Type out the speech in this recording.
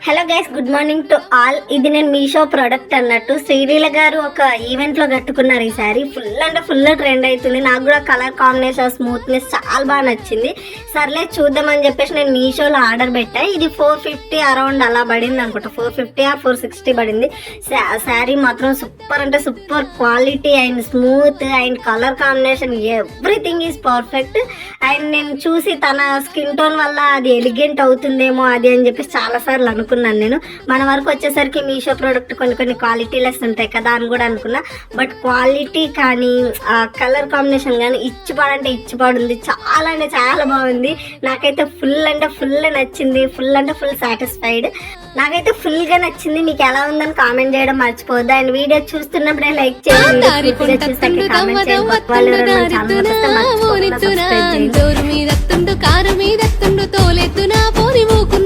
Hello guys, good morning to all. ఇది నేను Meesho product అన్నట్టు శ్రీలీల గారు ఒక ఈవెంట్ లో కట్టుకున్నారు. ఈ సారీ ఫుల్ అంటే ఫుల్ ట్రెండ్ అవుతుంది. నాకు కూడా కలర్ కాంబినేషన్, స్మూత్నెస్ చాలా బాగా నచ్చింది. సర్లే చూద్దామని చెప్పేసి నేను మీషోలో ఆర్డర్ పెట్టా. ఇది 450 అరౌండ్ అలా పడింది అనుకుంటా, 450 ఆర్ 460 పడింది. శారీ మాత్రం సూపర్ అంటే super quality and smooth and colour combination everything is perfect. And నేను చూసి తన స్కిన్ టోన్ వల్ల అది ఎలిగెంట్ అవుతుందేమో అది అని చెప్పేసి చాలా సార్లు అనుకున్నాను. నేను మన వరకు వచ్చేసరికి మీషో ప్రోడక్ట్ కొన్ని క్వాలిటీ లెస్ ఉంటాయి కదా అని కూడా అనుకున్నా. బట్ క్వాలిటీ కానీ కలర్ కాంబినేషన్ కానీ ఇచ్చిపాడంటే ఇచ్చిపాడుంది. చాలా అంటే చాలా బాగుంది. నాకైతే ఫుల్ అంటే ఫుల్ నచ్చింది. ఫుల్ అంటే ఫుల్ సాటిస్ఫైడ్. నాకైతే ఫుల్ గా నచ్చింది. మీకు ఎలా ఉందని కామెంట్ చేయడం మర్చిపోవద్దు. అండ్ వీడియో చూస్తున్నప్పుడే లైక్ చేయండి. కారు మీద తోలెత్తున పోని మూకు